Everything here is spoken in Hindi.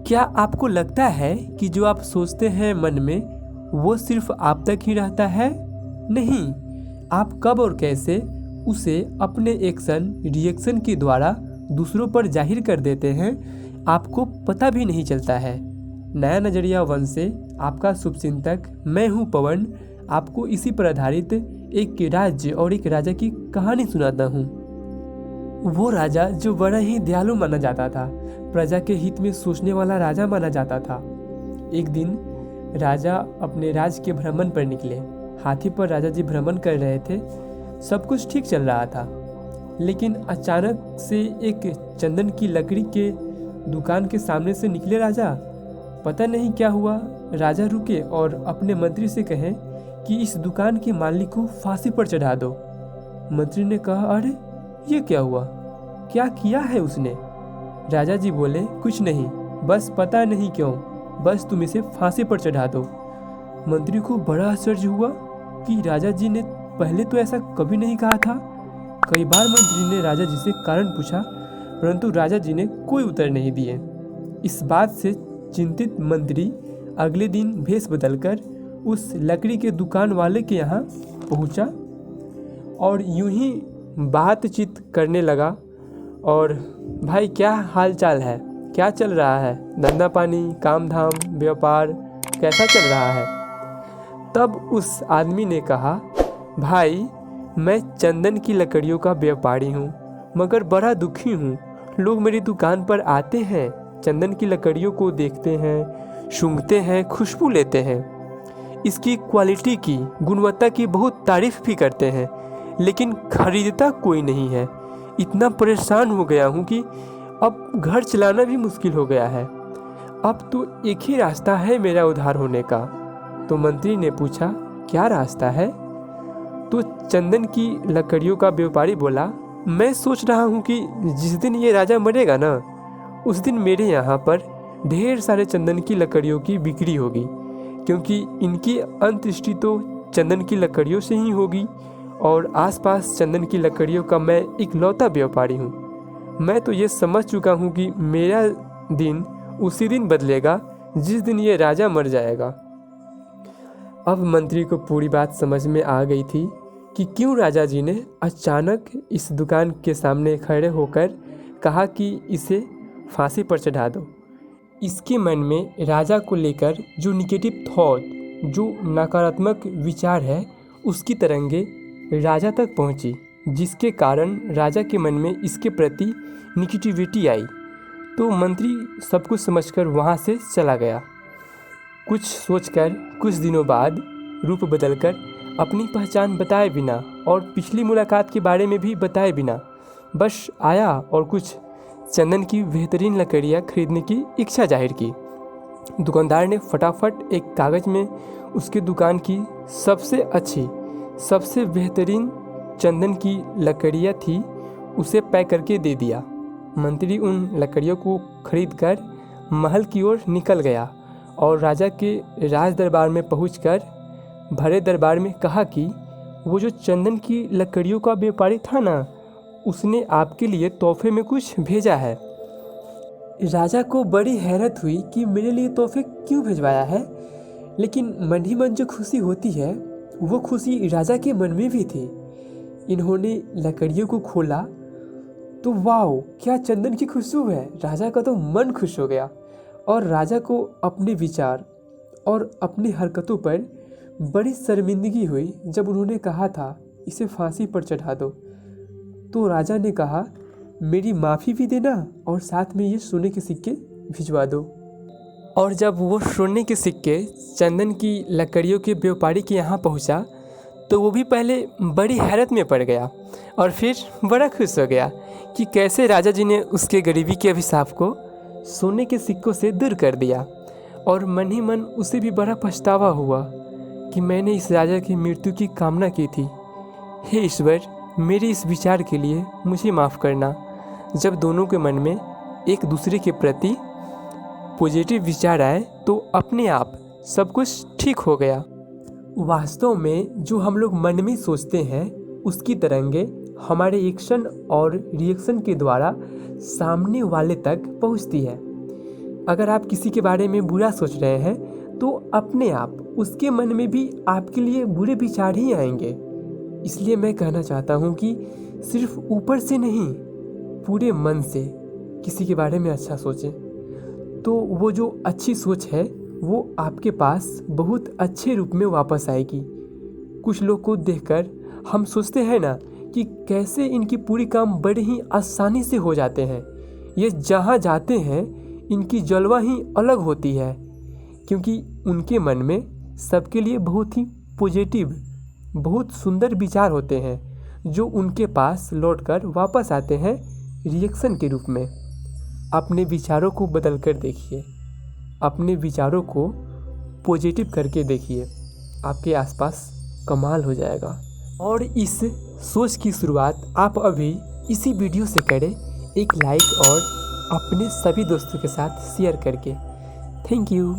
क्या आपको लगता है कि जो आप सोचते हैं मन में वो सिर्फ आप तक ही रहता है? नहीं, आप कब और कैसे उसे अपने एक्शन रिएक्शन के द्वारा दूसरों पर जाहिर कर देते हैं, आपको पता भी नहीं चलता है। नया नजरिया वन से आपका शुभचिंतक मैं हूँ पवन, आपको इसी पर आधारित एक राज्य और एक राजा की कहानी सुनाता हूँ। वो राजा जो बड़ा ही दयालु माना जाता था, प्रजा के हित में सोचने वाला राजा माना जाता था। एक दिन राजा अपने राज्य के भ्रमण पर निकले। हाथी पर राजा जी भ्रमण कर रहे थे। सब कुछ ठीक चल रहा था, लेकिन अचानक से एक चंदन की लकड़ी के दुकान के सामने से निकले राजा। पता नहीं क्या हुआ, राजा रुके और अपने मंत्री से कहे कि इस दुकान के मालिक को फांसी पर चढ़ा दो। मंत्री ने कहा, अरे ये क्या हुआ, क्या किया है उसने? राजा जी बोले, कुछ नहीं, बस पता नहीं क्यों, बस तुम इसे फांसी पर चढ़ा दो। मंत्री को बड़ा आश्चर्य हुआ कि राजा जी ने पहले तो ऐसा कभी नहीं कहा था। कई बार मंत्री ने राजा जी से कारण पूछा, परंतु राजा जी ने कोई उत्तर नहीं दिए। इस बात से चिंतित मंत्री अगले दिन भेष बदलकर उस लकड़ी के दुकान वाले के यहाँ पहुँचा और यूं ही बातचीत करने लगा। और भाई, क्या हाल चाल है, क्या चल रहा है, धंधा पानी, काम धाम, व्यापार कैसा चल रहा है? तब उस आदमी ने कहा, भाई मैं चंदन की लकड़ियों का व्यापारी हूँ, मगर बड़ा दुखी हूँ। लोग मेरी दुकान पर आते हैं, चंदन की लकड़ियों को देखते हैं, सूंघते हैं, खुशबू लेते हैं, इसकी क्वालिटी की, गुणवत्ता की बहुत तारीफ भी करते हैं, लेकिन खरीदता कोई नहीं है। इतना परेशान हो गया हूँ कि अब घर चलाना भी मुश्किल हो गया है। अब तो एक ही रास्ता है मेरा उद्धार होने का। तो मंत्री ने पूछा, क्या रास्ता है? तो चंदन की लकड़ियों का व्यापारी बोला, मैं सोच रहा हूँ कि जिस दिन ये राजा मरेगा ना, उस दिन मेरे यहाँ पर ढेर सारे चंदन की लकड़ियों की बिक्री होगी, क्योंकि इनकी अंत्येष्टि तो चंदन की लकड़ियों से ही होगी और आसपास चंदन की लकड़ियों का मैं इकलौता व्यापारी हूँ। मैं तो ये समझ चुका हूँ कि मेरा दिन उसी दिन बदलेगा जिस दिन ये राजा मर जाएगा। अब मंत्री को पूरी बात समझ में आ गई थी कि क्यों राजा जी ने अचानक इस दुकान के सामने खड़े होकर कहा कि इसे फांसी पर चढ़ा दो। इसके मन में राजा को लेकर जो निगेटिव थॉट, जो नकारात्मक विचार है, उसकी तरंगे राजा तक पहुंची, जिसके कारण राजा के मन में इसके प्रति निगेटिविटी आई। तो मंत्री सब कुछ समझकर वहां से चला गया। कुछ सोचकर कुछ दिनों बाद रूप बदलकर अपनी पहचान बताए बिना और पिछली मुलाकात के बारे में भी बताए बिना बस आया और कुछ चंदन की बेहतरीन लकड़ियाँ खरीदने की इच्छा जाहिर की। दुकानदार ने फटाफट एक कागज़ में उसके दुकान की सबसे अच्छी, सबसे बेहतरीन चंदन की लकड़ियाँ थी, उसे पैक करके दे दिया। मंत्री उन लकड़ियों को खरीदकर महल की ओर निकल गया और राजा के राज दरबार में पहुंचकर भरे दरबार में कहा कि वो जो चंदन की लकड़ियों का व्यापारी था ना, उसने आपके लिए तोहफे में कुछ भेजा है। राजा को बड़ी हैरत हुई कि मेरे लिए तोहफे क्यों भिजवाया है, लेकिन मन ही मन जो खुशी होती है वो खुशी राजा के मन में भी थी। इन्होंने लकड़ियों को खोला तो वाह, क्या चंदन की खुशबू है। राजा का तो मन खुश हो गया और राजा को अपने विचार और अपनी हरकतों पर बड़ी शर्मिंदगी हुई जब उन्होंने कहा था इसे फांसी पर चढ़ा दो। तो राजा ने कहा, मेरी माफ़ी भी देना और साथ में ये सोने के सिक्के भिजवा दो। और जब वो सोने के सिक्के चंदन की लकड़ियों के व्यापारी के यहाँ पहुँचा तो वो भी पहले बड़ी हैरत में पड़ गया और फिर बड़ा खुश हो गया कि कैसे राजा जी ने उसके गरीबी के अभिशाप को सोने के सिक्कों से दूर कर दिया। और मन ही मन उसे भी बड़ा पछतावा हुआ कि मैंने इस राजा की मृत्यु की कामना की थी। हे ईश्वर, मेरे इस विचार के लिए मुझे माफ़ करना। जब दोनों के मन में एक दूसरे के प्रति पॉजिटिव विचार आए तो अपने आप सब कुछ ठीक हो गया। वास्तव में जो हम लोग मन में सोचते हैं उसकी तरंगे हमारे एक्शन और रिएक्शन के द्वारा सामने वाले तक पहुंचती है। अगर आप किसी के बारे में बुरा सोच रहे हैं तो अपने आप उसके मन में भी आपके लिए बुरे विचार ही आएंगे। इसलिए मैं कहना चाहता हूँ कि सिर्फ ऊपर से नहीं, पूरे मन से किसी के बारे में अच्छा सोचें, तो वो जो अच्छी सोच है वो आपके पास बहुत अच्छे रूप में वापस आएगी। कुछ लोग को देखकर हम सोचते हैं ना कि कैसे इनकी पूरी काम बड़े ही आसानी से हो जाते हैं। ये जहाँ जाते हैं इनकी जलवा ही अलग होती है, क्योंकि उनके मन में सबके लिए बहुत ही पॉजिटिव, बहुत सुंदर विचार होते हैं जो उनके पास लौटकर वापस आते हैं रिएक्शन के रूप में। अपने विचारों को बदल कर देखिए, अपने विचारों को पॉजिटिव करके देखिए, आपके आसपास कमाल हो जाएगा। और इस सोच की शुरुआत आप अभी इसी वीडियो से करें, एक लाइक और अपने सभी दोस्तों के साथ शेयर करके। Thank you.